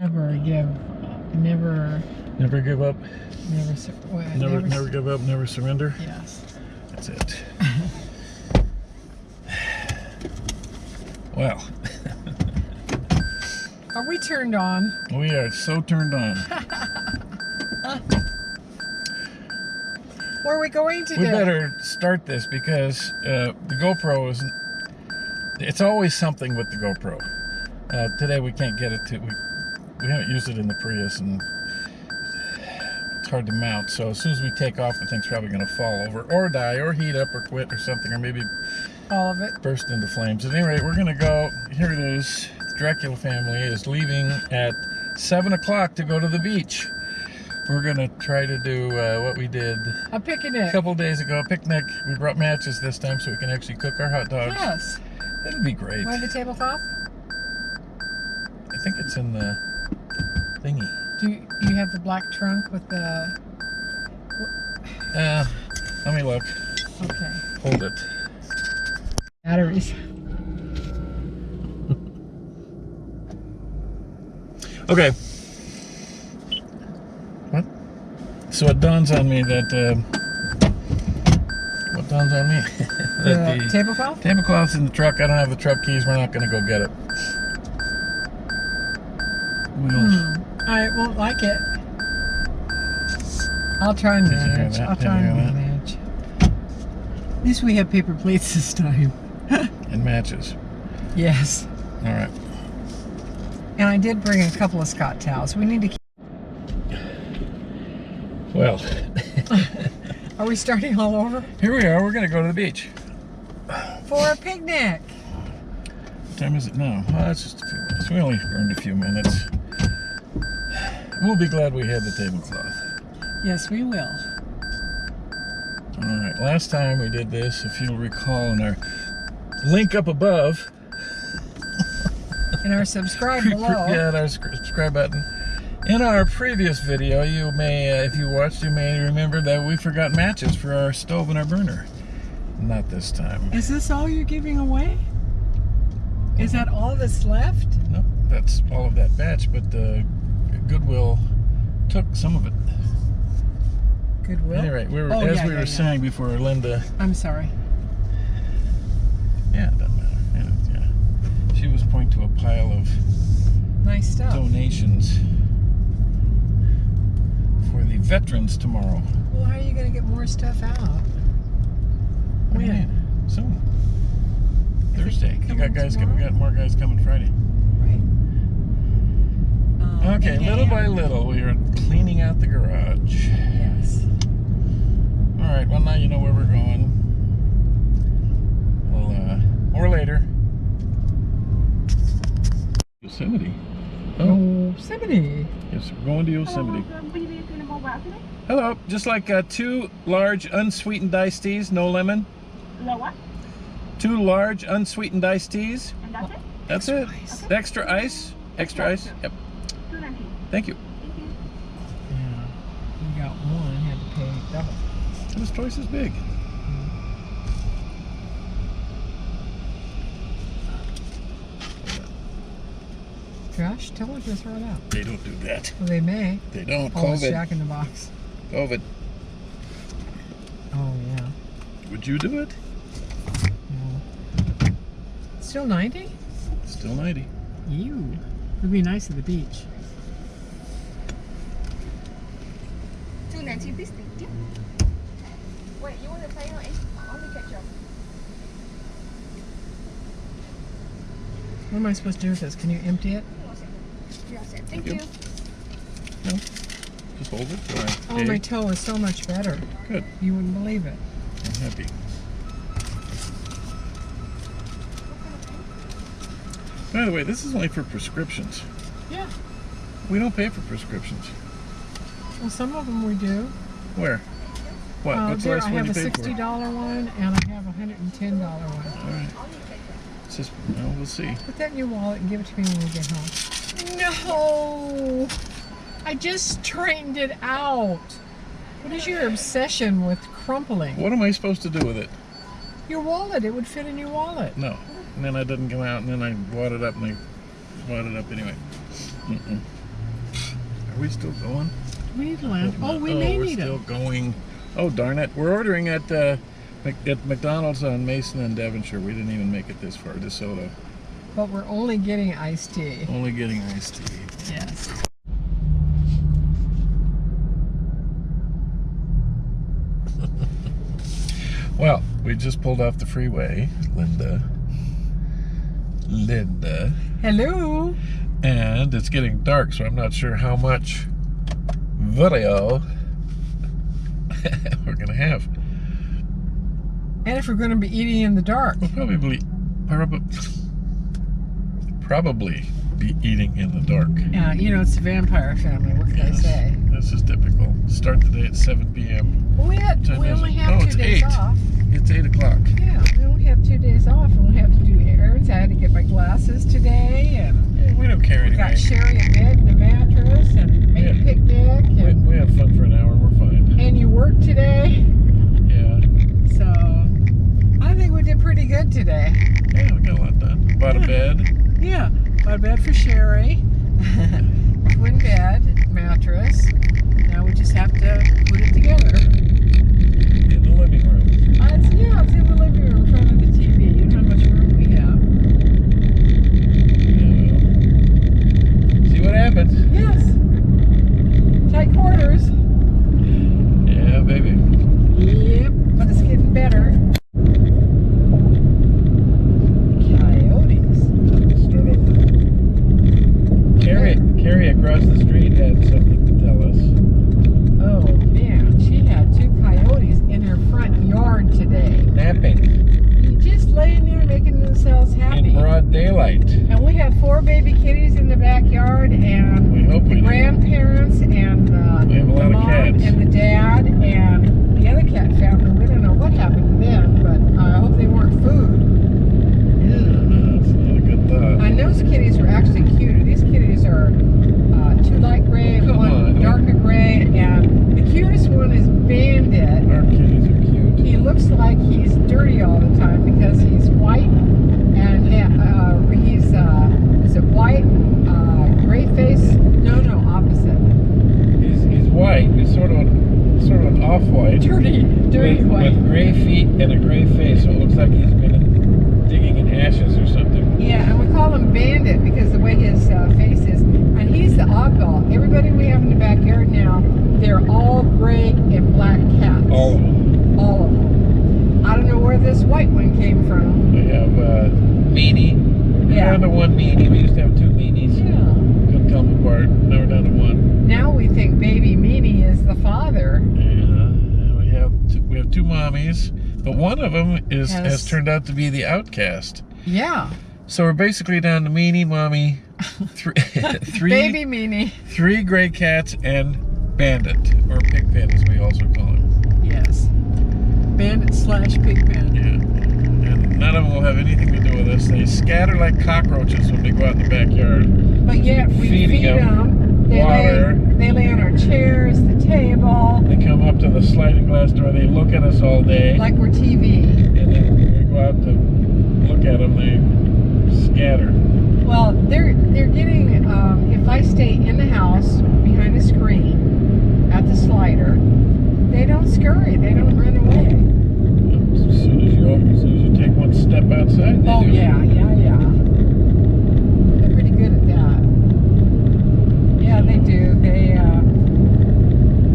Never give up. Never give up, never surrender. Yes. That's it. Well. Are we turned on? We are so turned on. Where are we going today? We better start this because the GoPro is. It's always something with the GoPro. Today we can't get it to. We haven't used it in the Prius and it's hard to mount. So as soon as we take off, the thing's probably going to fall over or die or heat up or quit or something, or maybe all of it burst into flames. At any rate, we're going to go. Here it is. The Dracula family is leaving at 7 o'clock to go to the beach. We're going to try to do what we did a picnic a couple days ago. A picnic. We brought matches this time so we can actually cook our hot dogs. Yes. It'll be great. Want the tablecloth? I think it's in the thingy. Do you have the black trunk with the... Let me look. Okay. Hold it. Batteries. Okay. What? So it dawns on me that... what dawns on me? That the tablecloth? Tablecloth's in the truck. I don't have the truck keys. We're not going to go get it. I won't like it. I'll try and manage. I'll try and manage. At least we have paper plates this time. And matches. Yes. All right. And I did bring a couple of Scott towels. We need to keep... Well. Are we starting all over? Here we are. We're going to go to the beach. For a picnic. What time is it now? Well, that's just a few minutes. We only burned a few minutes. We'll be glad we had the tablecloth. Yes, we will. All right. Last time we did this, if you'll recall, in our link up above. In our subscribe below. Yeah, in our subscribe button. In our previous video, you may, if you watched, you may remember that we forgot matches for our stove and our burner. Not this time. Is this all you're giving away? Is that all that's left? No, that's all of that batch, but Goodwill took some of it. Goodwill? Anyway, we were, as we were saying before, Linda... I'm sorry. Yeah, it doesn't matter. Yeah. She was pointing to a pile of nice stuff. Donations for the veterans tomorrow. Well, how are you going to get more stuff out? When? Soon. Thursday. You got guys coming. We got more guys coming Friday. Right. Okay, little by little, we are cleaning out the garage. Yes. All right. Well, now you know where we're going. Well, or later. Yosemite. Oh, Yosemite. Yes, we're going to Yosemite. Hello. Just like 2 large unsweetened iced teas, no lemon. No what? 2 large unsweetened iced teas. And that's it? That's it. Ice. Okay. Extra ice. Extra ice. Yep. Thank you. Yeah. You got one, had to pay double. It was twice as big. Josh, tell them to throw it out. They don't do that. Well, they may. They don't. Oh, it's COVID. Jack in the Box. COVID. Oh, yeah. Would you do it? No. Still 90? Still 90. Ew. It'd be nice at the beach. 290, please. Thank you. Wait, you want to pay or only ketchup? What am I supposed to do with this? Can you empty it? Thank you. No. Just hold it. All right. Oh, my toe is so much better. Good. You wouldn't believe it. I'm happy. By the way, this is only for prescriptions. Yeah. We don't pay for prescriptions. Well, some of them we do. Where? What? What's the there, last I one have you a paid for? $60 one, and I have a $110 one. All right. It's just, well, we'll see. Put that in your wallet and give it to me when we get home. No! I just straightened it out. What is your obsession with crumpling? What am I supposed to do with it? Your wallet. It would fit in your wallet. No. And then I didn't come out, and then I wadded up, and I wadded up anyway. we still going? We need to land. Oh, we may we're need still them. going. Oh, darn it. We're ordering at McDonald's on Mason and Devonshire. We didn't even make it this far, DeSoto. But we're only getting iced tea. Only getting iced tea. Yes. Well, we just pulled off the freeway, Linda. Hello. And it's getting dark, so I'm not sure how much video we're gonna have. And if we're going to be eating in the dark. We'll probably be eating in the dark. Yeah, you know, it's the vampire family. What can I say? This is typical. Start the day at 7 p.m. Well, we only have 2 days off. It's 8 o'clock. Yeah, we only have 2 days off, and we have to do errands. I had to get my glasses today, and Yeah, we don't care we anyway. got Sherry a bed and a mattress, and made a picnic, and We have fun for an hour. We're fine. and you worked today, Yeah. so I think we did pretty good today. Yeah, we got a lot done. Bought a bed. Yeah, got a bed for Sherry, twin bed, mattress. Now we just have to put it together. In the living room. It's in the living room in front of the TV. You know how much room we have. Yeah, well. See what happens. Yes. Tight quarters. Yeah, baby. Yep, but it's getting better. Coyotes. Start over. Carrie across the street had something to tell us. Oh man, she had 2 coyotes in her front yard today. Napping Just laying there making themselves happy. in broad daylight. And we have 4 baby kitties in the backyard, and We hope the we do. grandparents and We have a the lot of mom cats. and the dad and the other cat family. We don't know what happened to them, but I hope they weren't food. That's not a good thought. And those kitties were actually cuter. These kitties are 2 light gray, Come 1 on. darker gray, and the cutest one is Bandit. Our kitties are cute. He looks like he's dirty all the time because he's white and he's is it white, gray face? No, opposite. He's white. He's sort of an off-white. Dirty white. With gray feet and a gray face, so it looks like he's been digging in ashes or something. Yeah, and we call him Bandit because the way his face is, and he's the oddball. Everybody we have in the backyard now, they're all gray and black cats. All of them. All of them. I don't know where this white one came from. We have Meanie. We're Yeah. down to 1 Meanie. We used to have 2 Meanies. Yeah. Couldn't tell them apart. Now we're down to 1. Now we think baby Meanie is the father. Yeah. And we have 2 mommies, but one of them has turned out to be the outcast. Yeah. So we're basically down to Meanie, Mommy, 3 Baby Meanie. 3 gray cats, and Bandit, or Pigpen as we also call him. Yes. Bandit/Pigpen. Yeah. And none of them will have anything to do with us. They scatter like cockroaches when they go out in the backyard. But yet we Feeding feed them, them. water. They lay on our chairs, the table, They come up to the sliding glass door, they look at us all day, like we're TV. and then when we go out to look at them, they scatter. Well, they're getting. If I stay in the house behind the screen at the slider, they don't scurry. They don't run away. As soon as you take one step outside, they Oh do. yeah. They're pretty good at that. Yeah, they do.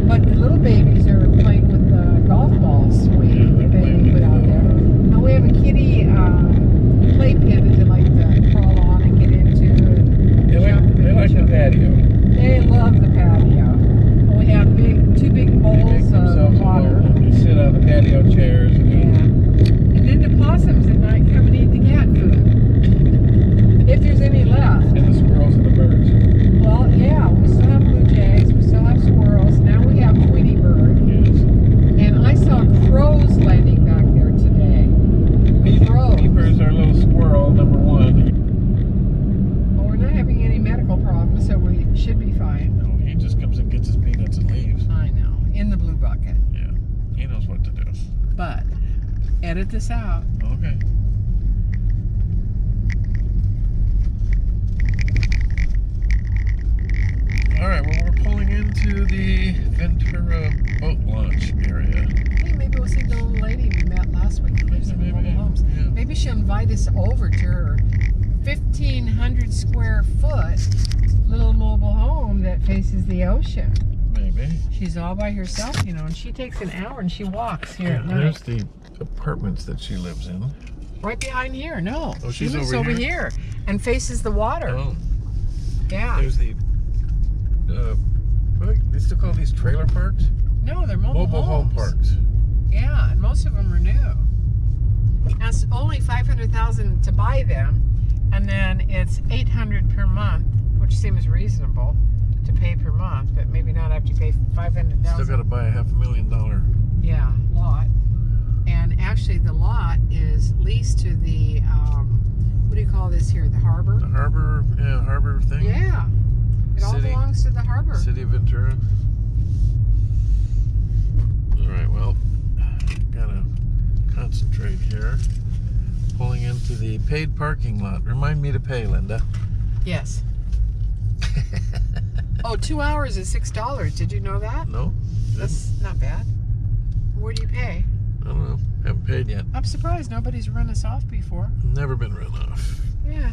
But the little babies are playing with the golf balls swing Yeah, that they're playing they with put out the- there. And we have a kitty playpen that they like to crawl on and get into. And They like the patio. They love the patio. And we have 2 big They make bowls themselves of a water. bowl. They sit on the patio chairs. Yeah. And then the possums at night come and eat the cat food. If there's any left. And the squirrels and the birds. Well, yeah, we still have blue jays, we still have squirrels, now we have Tweety bird. Yes. And I saw crows landing back there today. Crows. Peeper's our little squirrel, number 1. Well, we're not having any medical problems, so we should be fine. No, he just comes and gets his peanuts and leaves. I know, in the blue bucket. Yeah, he knows what to do. But, edit this out. Okay. All right, well, we're pulling to the Ventura boat launch area. Hey, maybe we'll see the little lady we met last week who lives in the mobile homes. Yeah. Maybe she'll invite us over to her 1,500 square foot little mobile home that faces the ocean. Maybe. She's all by herself, you know, and she takes an hour and she walks here at night. There's the apartments that she lives in. Right behind here, no. Oh, she she's lives over over here and faces the water. Oh, Yeah. there's the. What they still call these trailer parks? No, they're mobile home homes. parks. Yeah, and most of them are new. And it's only $500,000 to buy them, and then it's $800 per month, which seems reasonable to pay per month, but maybe not after you pay $500,000. Still got to buy a $500,000. Yeah, lot. And actually, the lot is leased to the what do you call this here? The harbor. The harbor thing. Yeah, it all belongs to the harbor. City of Ventura. All right, well, gotta concentrate here. Pulling into the paid parking lot. Remind me to pay, Linda. Yes. Oh, 2 hours is $6. Did you know that? No? That's not bad. Where do you pay? I don't know. Haven't paid yet. I'm surprised nobody's run us off before. Never been run off. Yeah.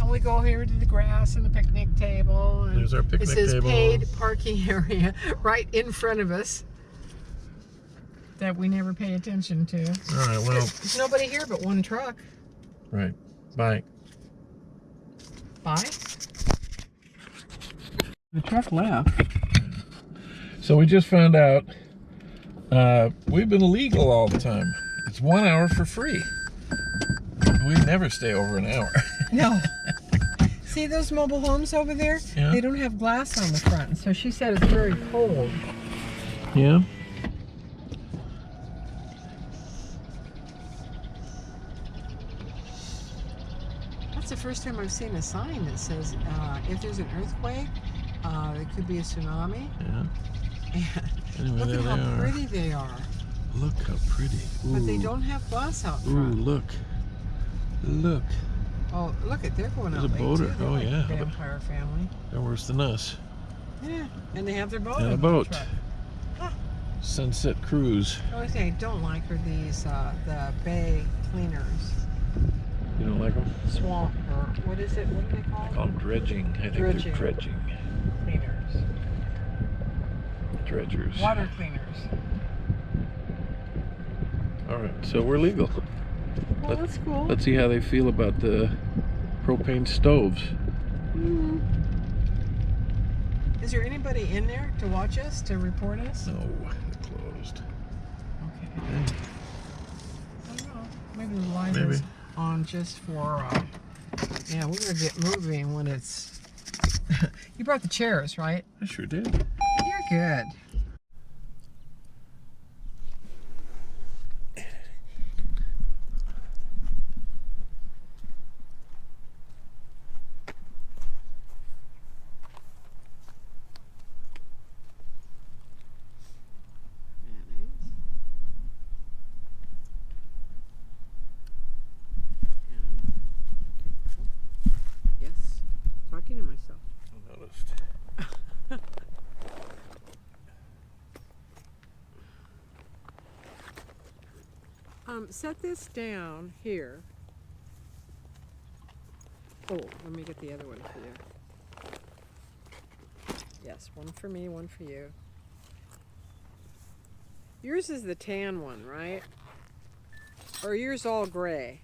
And we go here to the grass and the picnic table. And there's our picnic it says table. paid parking area right in front of us that we never pay attention to. All right, well. There's nobody here but one truck. Right. Bye. Bye? The truck left. So we just found out we've been illegal all the time. It's 1 hour for free. We never stay over an hour. No. See those mobile homes over there? Yeah. They don't have glass on the front, so she said it's very cold. Yeah. That's the first time I've seen a sign that says if there's an earthquake, there could be a tsunami. Yeah. And Anyway, look there at how they are. pretty they are. Look how pretty. Ooh. But they don't have glass out Ooh, front. look. Look. Oh, look at they're going There's out a late boater. too. They're Oh, like yeah. a vampire family. They're worse than us. Yeah, and they have their boat. And a on the boat. truck. Huh. Sunset Cruise. The only thing I don't like are these the bay cleaners. You don't like them? Swamp or what is it? What do they call Called them? dredging. I think Dredging. they're dredging. Cleaners. Dredgers. Water cleaners. All right, so we're legal. Well, that's cool. Let's see how they feel about the propane stoves. Mm. Is there anybody in there to watch us, to report us? No, they're closed. Okay. Okay. I don't know. Maybe the line Maybe. is on just for, yeah, we're going to get moving when it's... You brought the chairs, right? I sure did. You're good. Yes, talking to myself. I noticed. Set this down here. Oh, let me get the other one for you. Yes, one for me, one for you. Yours is the tan one, right? Or yours all gray?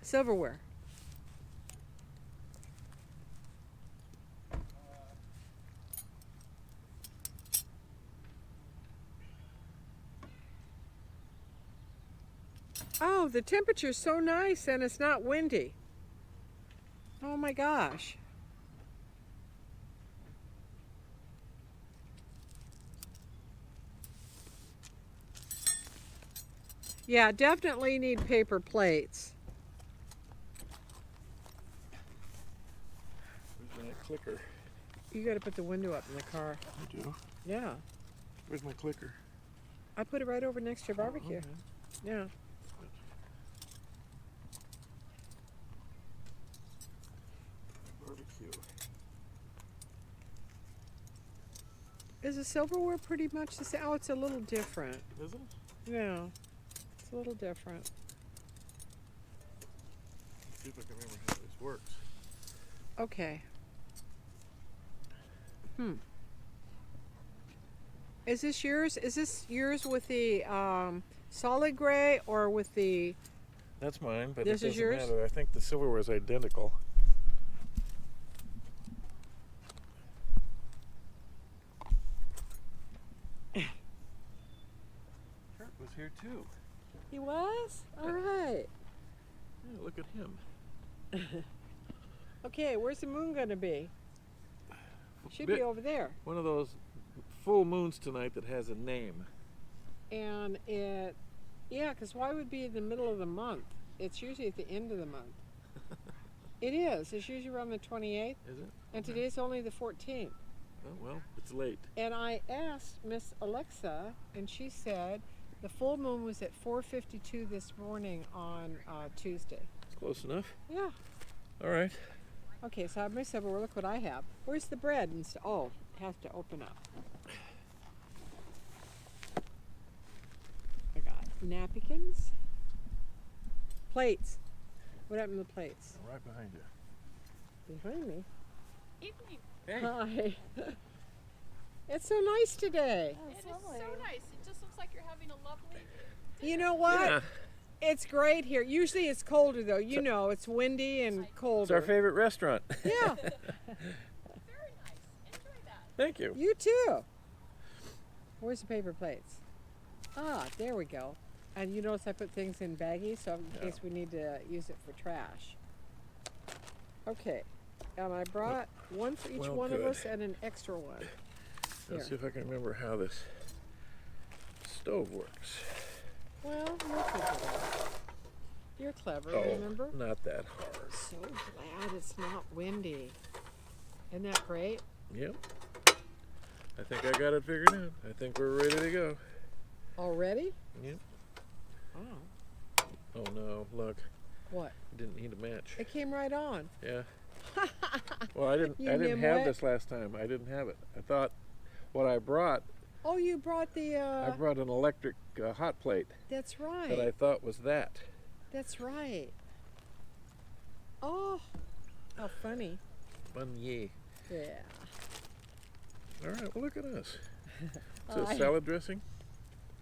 Silverware. Oh, the temperature's so nice and it's not windy. Oh my gosh. Yeah, definitely need paper plates. Where's my clicker? You gotta put the window up in the car. I do. Yeah. Where's my clicker? I put it right over next to your barbecue. Okay. Yeah. Barbecue. Is the silverware pretty much the same? Oh, it's a little different. Is it? Yeah, it's a little different. Let's see if I can remember how this works. Okay. Is this yours? Is this yours with the solid gray or with the... That's mine, but This it is doesn't yours? matter. I think the silverware is identical. Kurt was here too. He was? All right. Yeah, look at him. Okay, where's the moon going to be? Should Bit- be over there. One of those full moons tonight that has a name. And it... Yeah, because why would it be in the middle of the month? It's usually at the end of the month. It is. It's usually around the 28th. Is it? And Okay. today's only the 14th. Oh, well, it's late. And I asked Miss Alexa, and she said the full moon was at 4:52 this morning on Tuesday. It's close enough. Yeah. All right. Okay, so I have my silverware. Look what I have. Where's the bread? And oh, it has to open up. I got napkins, plates. What happened to the plates? Right behind you. Behind me. Evening. Hey. Hi. It's so nice today. It is so nice. It just looks like you're having a lovely. You know what? Yeah. It's great here. Usually it's colder though. You know, it's windy and It's colder. our favorite restaurant. Yeah, Very nice. Enjoy that. Thank you. you too. Where's the paper plates? Ah, there we go. And you notice I put things in baggies so in Yeah. case we need to use it for trash. Okay, and I brought one for each Well, one of good. us and an extra one. Let's see Here. if I can remember how this stove works. Well, you'll figure it out. You're clever, remember? Not that hard. So glad it's not windy. Isn't that great? Yep. I think I got it figured out. I think we're ready to go. Already? Yep. Oh. Oh no, look. What? Didn't need a match. It came right on. Yeah. Well, I didn't You have nimwit. this last time. I didn't have it. I thought what I brought, Oh, you brought the, I brought an electric hot plate that's right. that I thought was that. That's right. Oh, how funny. Fun yay. Yeah. All right, well look at us. So I- salad dressing?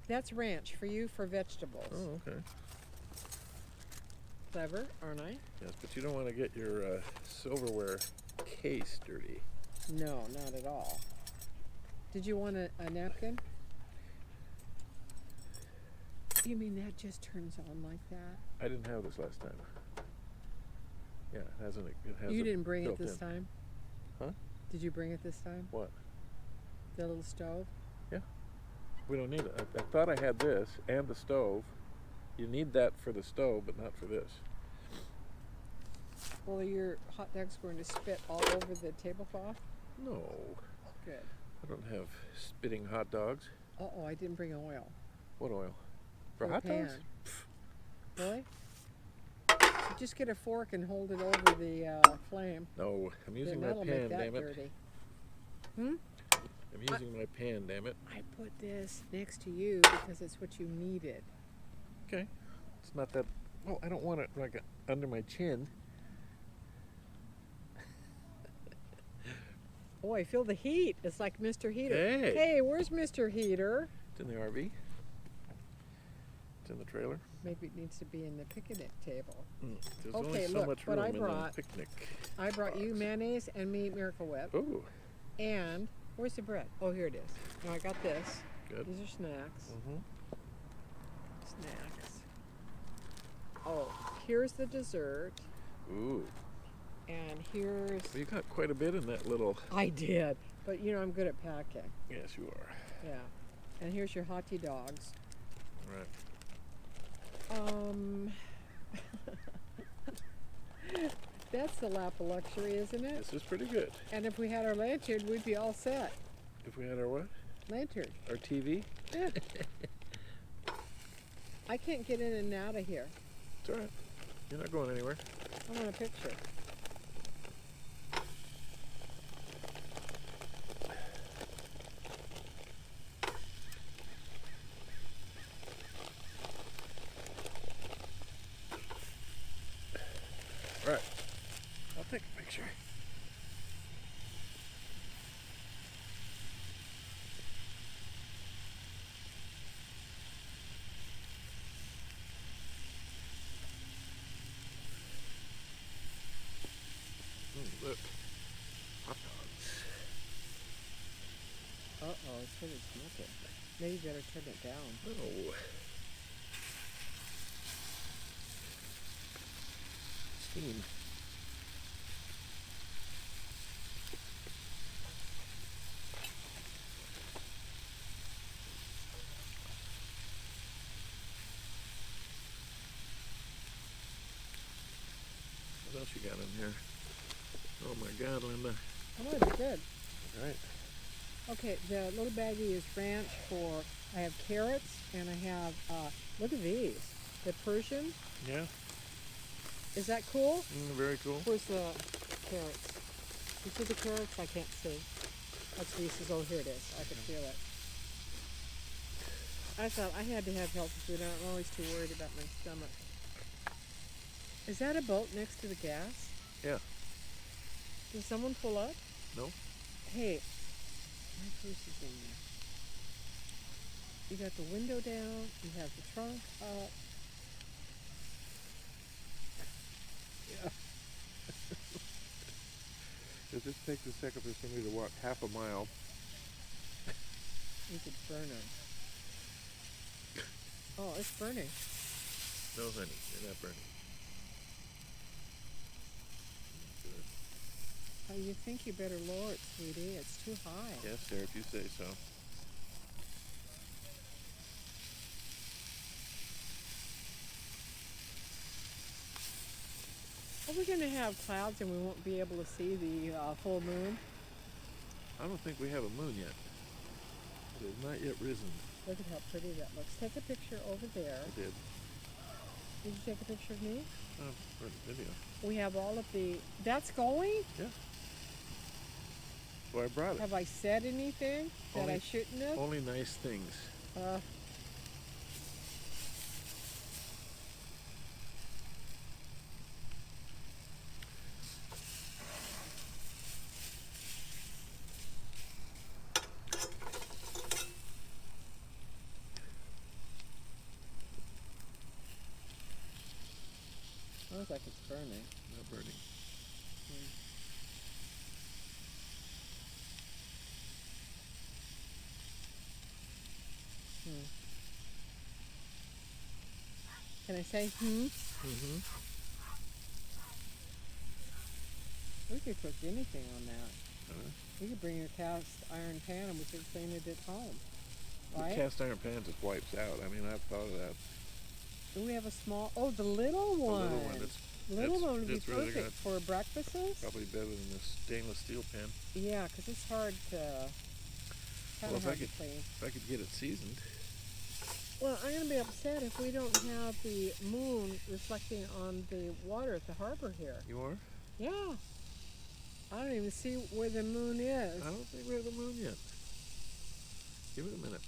That's ranch for you for vegetables. Oh, okay. Clever, aren't I? Yes, but you don't want to get your silverware case dirty. No, not at all. Did you want a napkin? You mean that just turns on like that? I didn't have this last time. Yeah, it hasn't. It has You it didn't bring it built this in. time? Huh? Did you bring it this time? What? The little stove? We don't need it. I thought I had this and the stove. You need that for the stove, but not for this. Well, your hot dog's going to spit all over the tablecloth? No, Good. I don't have spitting hot dogs. Uh-oh, I didn't bring oil. What oil? For the hot dogs? pan. Really? Just get a fork and hold it over the flame. No, I'm using my That'll pan, make that damn it. dirty. I'm using my pan, damn it. I put this next to you because it's what you needed. Okay. It's not that. Well, I don't want it like under my chin. Oh, I feel the heat. It's like Mr. Heater. Hey. Hey, where's Mr. Heater? It's in the RV. It's in the trailer. Maybe it needs to be in the picnic table. There's Okay, only so look, much what room I in the brought. picnic. I brought you box. mayonnaise and me Miracle Whip. Oh, And where's the bread? Oh, here it is. Now I got this. good. These are snacks. Mm-hmm. Snacks. Oh, here's the dessert. Ooh, And here's... well, you got quite a bit in that little. I did. But you know, I'm good at packing. Yes, you are. Yeah. And here's your hottie dogs. Right. That's the lap of luxury, isn't it? This is pretty good. And if we had our lantern, we'd be all set. If we had our what? Lantern. Our TV? Yeah. I can't get in and out of here. It's all right. You're not going anywhere. I want a picture. picture. Look, hot dogs. Uh-oh, it's really smoking. Maybe you better turn it down. Oh. Steam. What else you got in here? Oh my God, Linda. Oh, it's good. All right. Okay, the little baggie is ranch for, I have carrots and I have, look at these. The Persian. Yeah. Is that cool? Very cool. Where's the carrots? You see the carrots? I can't see. That's Reese's. Oh, here it is. I can feel it. I thought I had to have healthy food. I'm always too worried about my stomach. Is that a boat next to the gas? Yeah. Did someone pull up? No. Hey, my purse is in there. You got the window down. You have the trunk up. Yeah. It just takes a second for somebody to walk half a mile. You could burn them. Oh, it's burning. No, honey, you're not burning. Good. Oh, you think you better lower it, sweetie. It's too high. Yes, sir, if you say so. Are we going to have clouds and we won't be able to see the full moon? I don't think we have a moon yet. It has not yet risen. Look at how pretty that looks. Take a picture over there. I did. Did you take a picture of me? Oh, for the video. We have all of the... That's going? Yeah. Well, I brought it. Have I said anything that Only- I shouldn't have? Only nice things. Sounds like it's burning. Not burning. Can I say hmm? Mm-hmm. We could cook anything on that. You could bring your cast iron pan and we could clean it at home. Right? The cast iron pan just wipes out. I mean, I've thought of that. Do we have a small... Oh, the little one. The little one. Little one would be it's really perfect good. for breakfasts. Probably better than this stainless steel pan. Yeah, because it's hard to... Kind Well, of hard to clean. If I could get it seasoned. Well, I'm going to be upset if we don't have the moon reflecting on the water at the harbor here. You are? Yeah. I don't even see where the moon is. I don't think we have the moon yet. Give it a minute.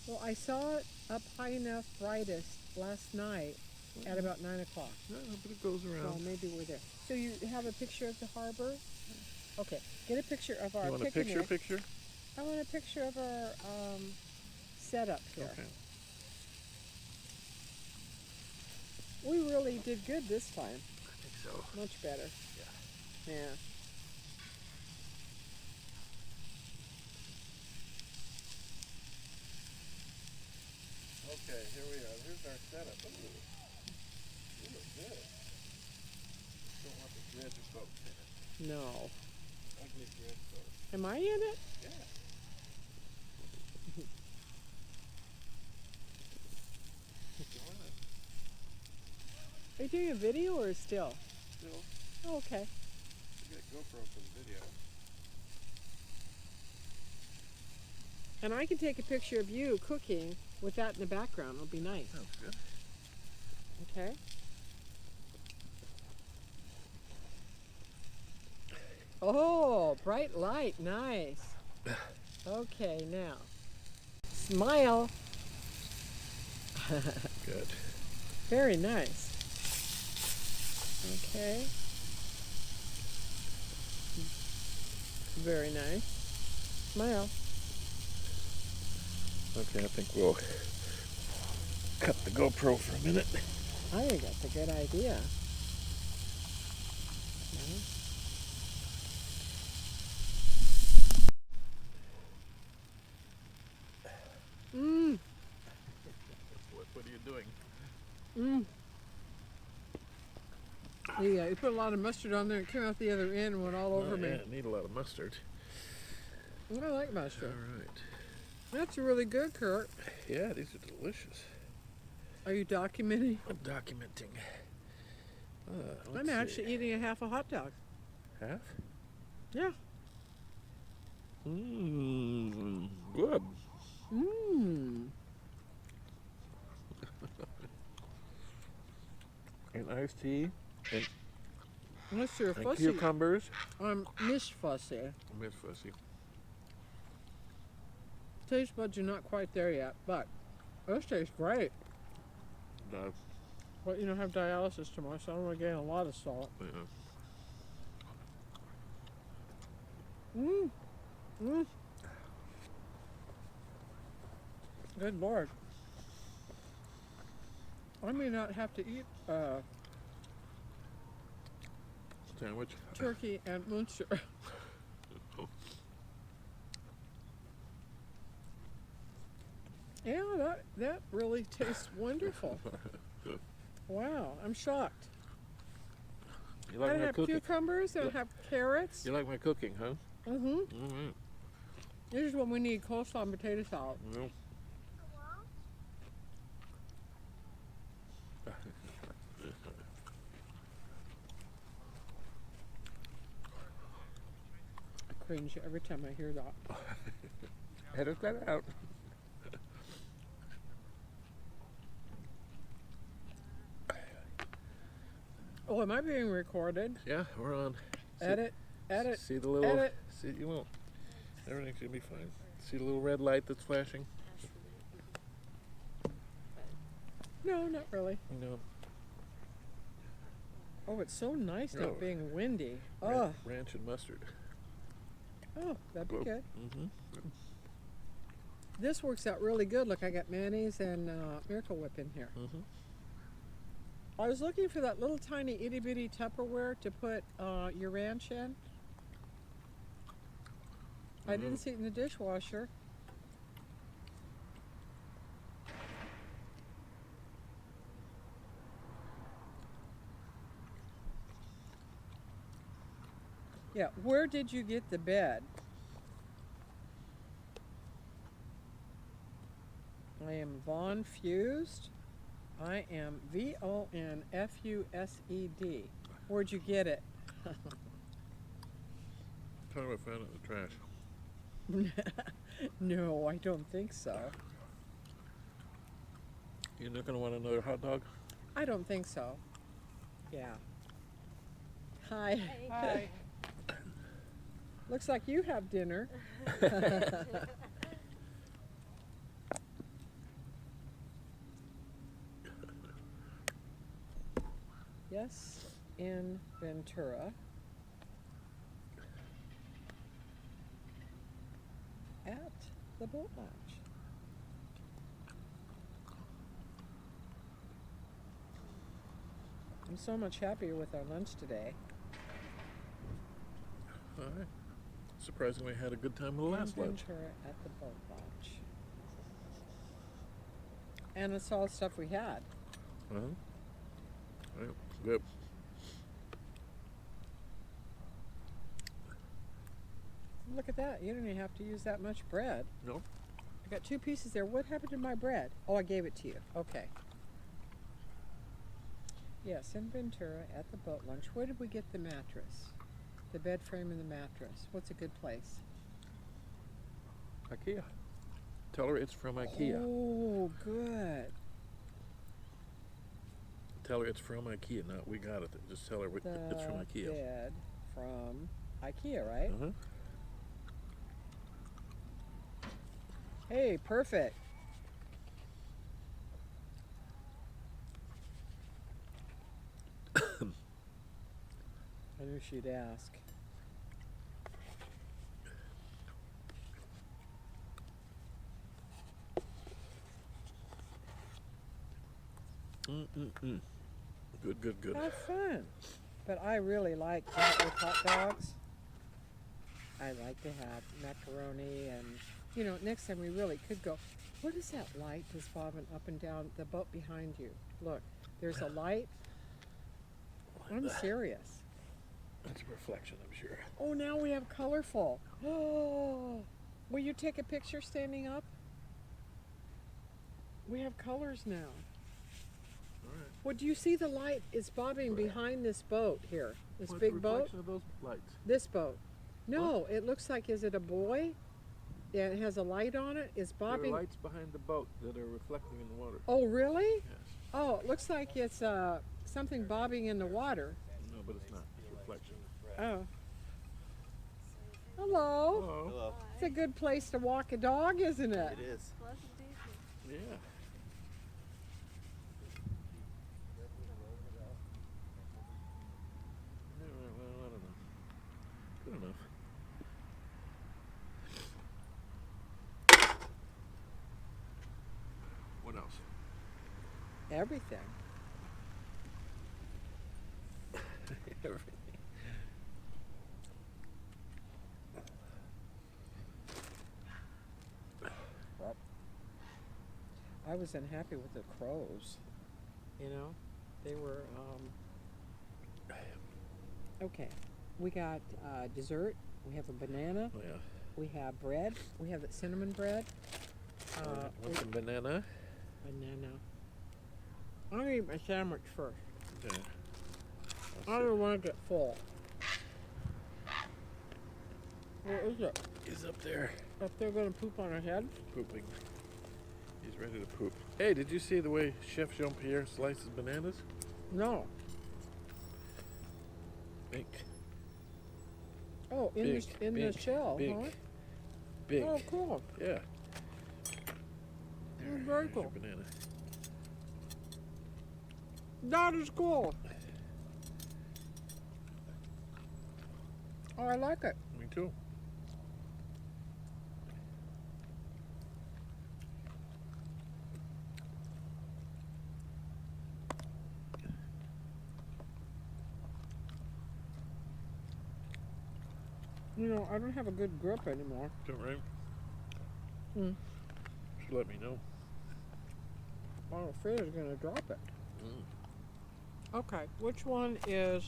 Well, I saw it up high enough brightest last night at about 9 o'clock. No, but it goes around. So maybe we're there. So you have a picture of the harbor? Okay. Get a picture of our You want a picnic. picture? I want a picture of our setup here. Okay. We really did good this time. I think so. Much better. Yeah. Yeah. Okay, here we are. Here's our setup. Ooh. You look good. Don't want the dredge boat in it. No. Ugly dredge boat. Am I in it? Yeah. Are you doing a video or still? Still, Oh, okay. we got GoPro for the video. And I can take a picture of you cooking with that in the background. It'll be nice. Sounds good. Okay. Oh, bright light. Nice. Okay, now. Smile. Good. Very nice. Okay. Very nice. Smile. Okay, I think we'll cut the GoPro for a minute. I think that's a good idea. Mmm. What are you doing? Mmm. Yeah, you put a lot of mustard on there and it came out the other end and went all over me. Yeah, I need a lot of mustard. I like mustard. All right. That's really good, Kurt. Yeah, these are delicious. Are you documenting? I'm documenting. I'm actually eating a half a hot dog. Half? Yeah. Mmm, good. Mmm. And iced tea. And, Unless you're and fussy. cucumbers. I'm Miss Fussy. Miss Fussy. Taste buds are not quite there yet, but this tastes great. No. But you know, I have dialysis tomorrow, so I don't want to gain a lot of salt. Yeah. Mmm. Mmm. Good Lord. I may not have to eat Sandwich. turkey and Munster. Yeah, that really tastes wonderful. Wow, I'm shocked. You like I my have cooking? cucumbers, I have carrots. You like my cooking, huh? Mm-hmm. All right. This is what we need, coleslaw and potato salad. No. I cringe every time I hear that. Edit that out. Oh, am I being recorded? Yeah, we're on. Edit. See the little. Edit. See, you won't. Everything's gonna be fine. See the little red light that's flashing? No, not really. No. Oh, it's so nice Oh. not being windy. Oh, Ranch and mustard. oh, that'd be good. Mm-hmm. This works out really good. Look, I got mayonnaise and Miracle Whip in here. Mm-hmm. I was looking for that little tiny itty bitty Tupperware to put your ranch in. I didn't see it in the dishwasher. Yeah, where did you get the bed? I am Von Fused. I am VONFUSED. Where'd you get it? Probably found it in the trash. No, I don't think so. You're not gonna want another hot dog? I don't think so. Yeah. Hi. Hi. Looks like you have dinner. Yes, in Ventura. At the boat launch. I'm so much happier with our lunch today. All right. Surprisingly, had a good time with the last in lunch. Ventura at the boat launch. And it's all the stuff we had. Uh-huh. Right. Good. Look at that. You don't even have to use that much bread. No. I got 2 pieces there. What happened to my bread? Oh, I gave it to you. Okay. Yes, in Ventura at the boat launch. Where did we get the mattress? The bed frame and the mattress. What's a good place? IKEA. Tell her it's from IKEA. Oh, good. Tell her it's from IKEA. Not we got it. Just tell her it's from IKEA. The bed from IKEA, right? Uh-huh. Hey, perfect. I knew she'd ask. Good, good, good. Have fun. But I really like to have with hot dogs. I like to have macaroni and, you know, next time we really could go. What is that light that's bobbing up and down the boat behind you? Look, there's a light. I'm serious. That's a reflection, I'm sure. Oh, now we have colorful. Oh, will you take a picture standing up? We have colors now. All right. Well, do you see the light? It's bobbing behind this boat here. This What's big the boat. reflection of those lights? This boat. No, it looks like, is it a buoy? Yeah, it has a light on it. It's There are bobbing. lights behind the boat that are reflecting in the water. Oh, really? Yes. Oh, it looks like it's something bobbing in the water. No, but it's not. It's reflection. Oh. Hello. Hello. It's a good place to walk a dog, isn't it? It is. Yeah. Well, I don't know. Good enough. What else? Everything. Everything. I was unhappy with the crows. You know, they were. Okay, we got dessert. We have a banana. Oh yeah. We have bread. We have the cinnamon bread. Want some banana? Banana. I'm gonna eat my sandwich first. Okay. I don't want to get full. Where is it? He's up there Up there gonna poop on our head? pooping. He's ready to poop. Hey, did you see the way Chef Jean-Pierre slices bananas? No. Big. Oh, in Big, the big, shell, big. huh? Big. Oh, cool. Yeah. Oh, very There's your cool. banana. That is cool. Oh, I like it. Me too. You know, I don't have a good grip anymore. Is that right? Mm. Should let me know. I'm afraid it's gonna drop it. Mm. Okay, which one is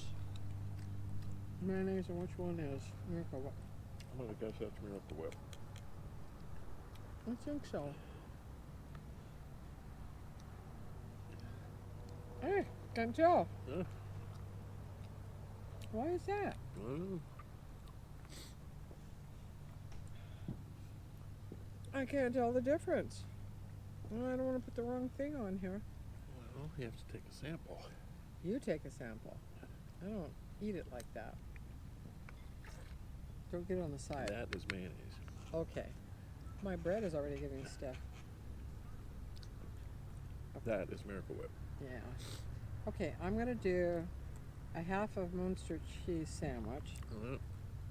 mayonnaise and which one is Miracle Whip? I'm gonna guess that's Miracle Whip. I think so. Hey, can't tell. Huh? Why is that? Well, I can't tell the difference. Well, I don't want to put the wrong thing on here. you have to take a sample. You take a sample. I don't eat it like that. Don't get it on the side. That is mayonnaise. Okay. My bread is already getting stiff. That is Miracle Whip. Yeah. Okay, I'm gonna do a half of Munster cheese sandwich, Uh,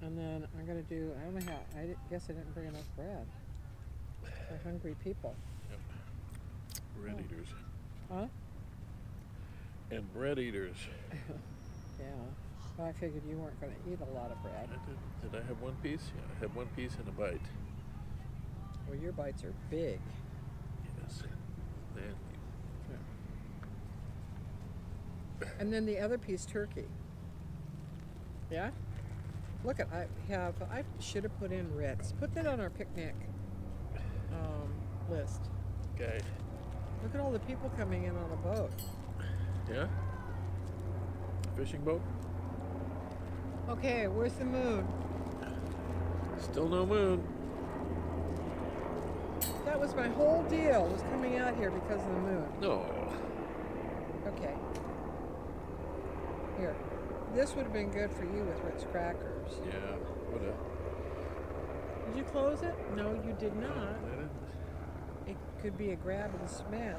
and then I'm gonna do. I only have. Guess I didn't bring enough bread for hungry people. bread Oh. eaters. Huh? And bread eaters. Yeah. But I figured you weren't gonna eat a lot of bread. I did. Did I have one piece? Yeah, I had one piece and a bite. Well, your bites are big. Yes. And And then the other piece, turkey. Yeah? Look at, I should have put in Ritz. Put that on our picnic list. okay. Look at all the people coming in on a boat. Yeah? Fishing boat? Okay, where's the moon? Still no moon. That was my whole deal, was coming out here because of the moon. No. Okay. Here. This would have been good for you with Ritz crackers. Yeah. What a. Did you close it? No, you did not. I didn't. It could be a grab and smash.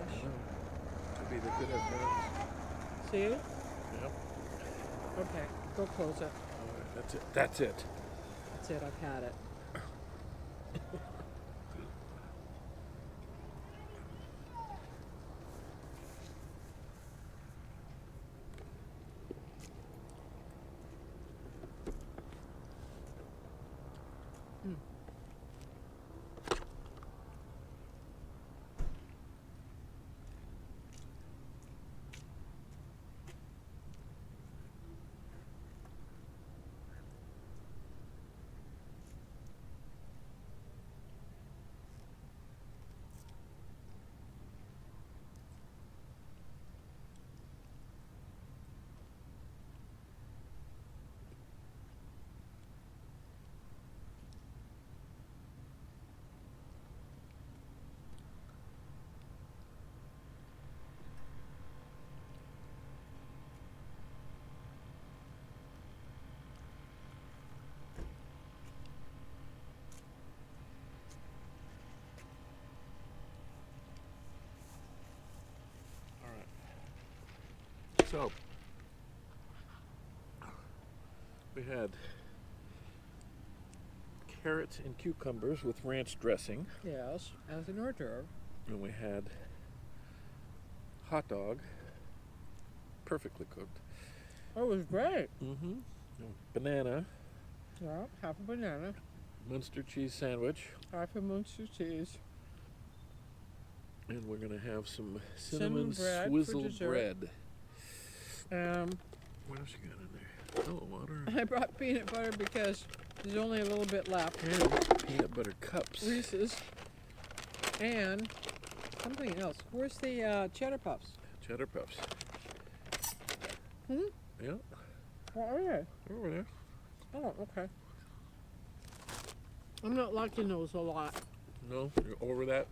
Could be the good have burns. See? Yep. Okay, go close it. All right. That's it. That's it. That's it, I've had it. So, we had carrots and cucumbers with ranch dressing, Yes, as an hors d'oeuvre. and we had hot dog, perfectly cooked. Oh, it was great. Mm-hmm. Banana, Yeah, half a banana, Munster cheese sandwich, half a Munster cheese. and we're gonna have some Cinnamon cinnamon bread for swizzle dessert. bread. Um, What else you got in there? Oh, water I brought peanut butter because there's only a little bit left. and peanut butter cups. Reese's. And something else. Where's the cheddar puffs? Cheddar puffs. Hmm? Yeah, What are they? over there. Oh, okay. I'm not liking those a lot. No, you're over that.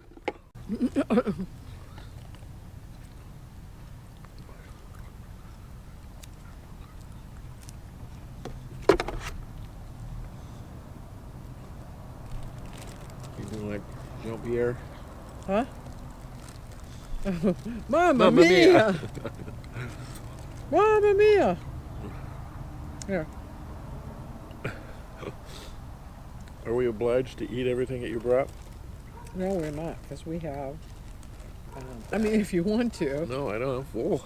You doing like Jean-Pierre? Huh? Mamma Mamma mia! mia. Mamma mia! Here. Are we obliged to eat everything that you brought? No, we're not, because we have. I mean, if you want to. No, I don't. Oh,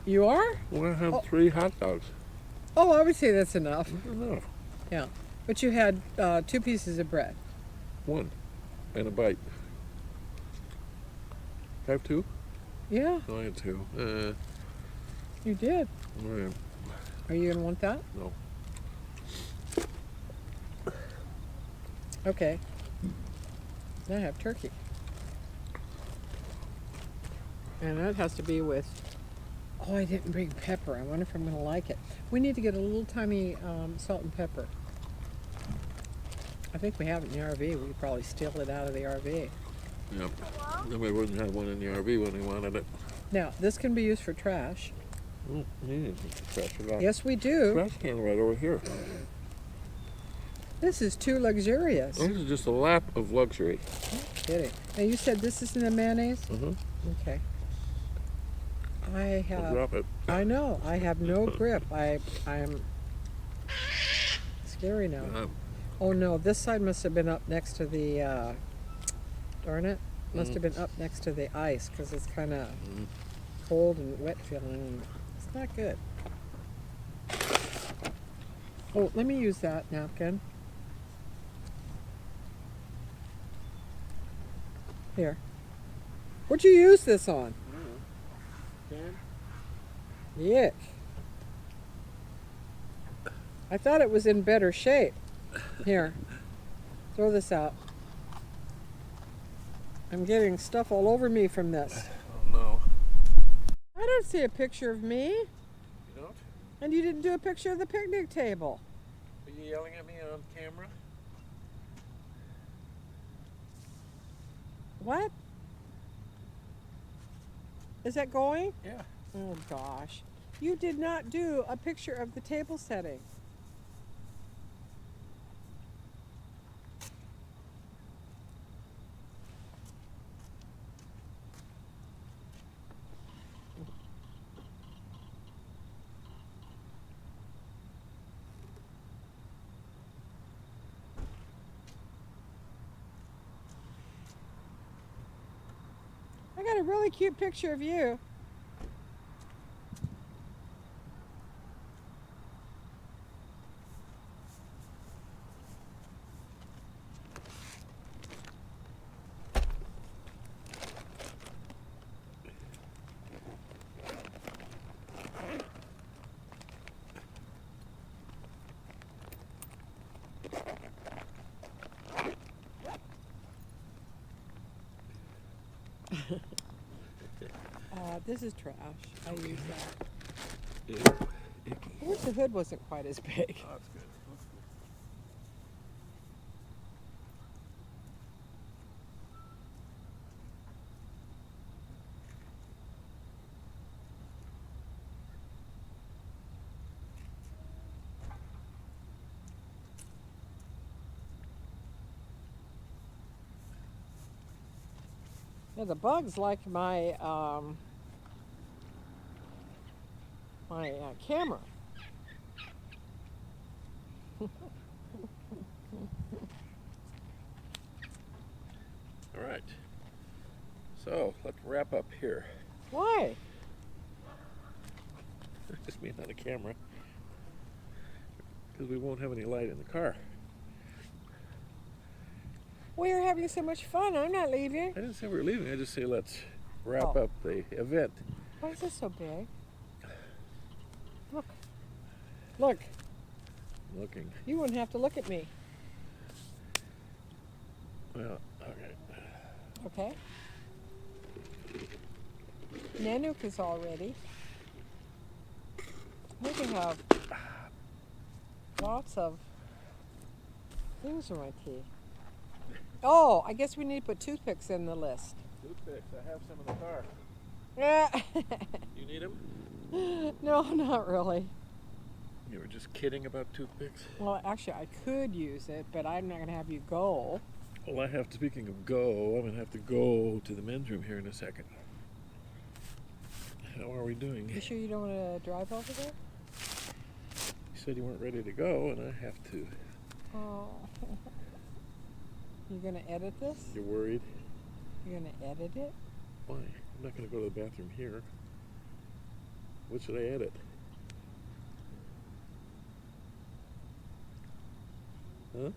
You are? we'll have Oh. 3 hot dogs. Oh, I would say that's enough. Enough. Yeah. But you had 2 pieces of bread. 1 and a bite. Have 2? Yeah, No, I had 2. you did. All right. Are you going to want that? No. Okay. Then I have turkey. And that has to be with. Oh, I didn't bring pepper. I wonder if I'm going to like it. We need to get a little tiny salt and pepper. I think we have it in the RV. We could probably steal it out of the RV. Yep. Then we wouldn't have one in the RV when we wanted it. Now, this can be used for trash. Oh, yeah, trash it out. Yes, we do. Trash can right over here. This is too luxurious. This is just a lap of luxury. Kidding. Now, you said this isn't a mayonnaise? Uh-huh. Okay. I I'll have. drop it. I know. I have no grip. I'm scary now. Oh no, this side must have been up next to the. Darn it! Must have been up next to the ice because it's kind of cold and wet feeling. It's not good. Oh, let me use that napkin. Here. What'd you use this on? Yuck. I thought it was in better shape. Here. Throw this out. I'm getting stuff all over me from this. Oh, no. I don't see a picture of me. You don't? And you didn't do a picture of the picnic table. Are you yelling at me on camera? What? Is that going? Yeah. Oh gosh. You did not do a picture of the table setting. I got a really cute picture of you. This is trash. I use that. Ew. Icky. I wish the hood wasn't quite as big. Oh, that's good. That's good. Yeah, the bugs like my my camera. All right. So let's wrap up here. Why? Just me on the camera. Because we won't have any light in the car. We're having so much fun. I'm not leaving. I didn't say we were leaving. I just say let's wrap Oh. up the event. Why is this so big? Look. Look. Looking. You wouldn't have to look at me. Well, okay. Okay. Nanook is all ready. We can have lots of things in my tea. Oh, I guess we need to put toothpicks in the list. Toothpicks. I have some in the car. Yeah. You need them? No, not really. You were just kidding about toothpicks? Well, actually, I could use it, but I'm not going to have you go. Well, speaking of go, I'm going to have to go to the men's room here in a second. How are we doing? You sure you don't want to drive over there? You said you weren't ready to go, and I have to. Oh. You're going to edit this? You're worried? You're going to edit it? Why? I'm not going to go to the bathroom here. What should I edit? Huh?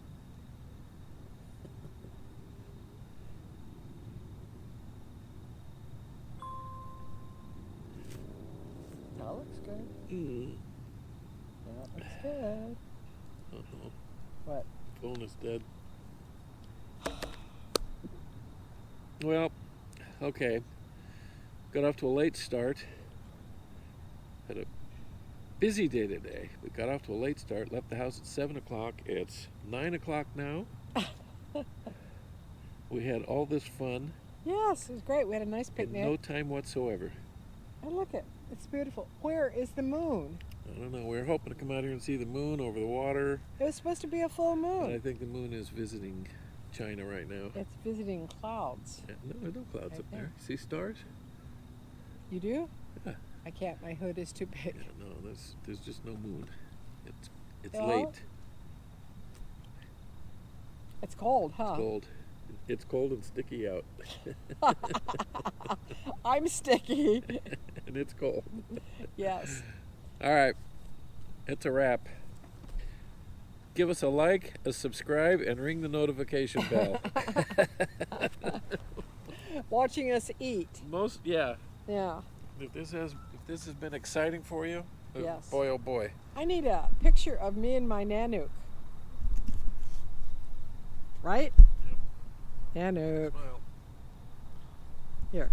That looks good. Mm. That looks good. Uh-oh. What? Phone is dead. Well, okay. Got off to a late start. Had a busy day today. We got off to a late start, left the house at 7 o'clock. It's 9 o'clock now. We had all this fun Yes, it was great. We had a nice in picnic. no time whatsoever. And look at it's beautiful. Where is the moon? I don't know. We were hoping to come out here and see the moon over the water. It was supposed to be a full But I moon. think the moon is visiting China right now. It's visiting clouds. No, there's no clouds I up there. think. See stars? You do? Yeah. I can't. My hood is too big. Yeah, no, there's just no moon. It's Oh. late. It's cold, huh? It's cold. It's cold and sticky out. I'm sticky. And it's cold. Yes. All right. It's a wrap. Give us a like, a subscribe, and ring the notification bell. Watching us eat. Yeah. Yeah. If this has been exciting for you, Yes. boy oh boy. I need a picture of me and my Nanook. Right? Yep. Nanook. Smile. Here.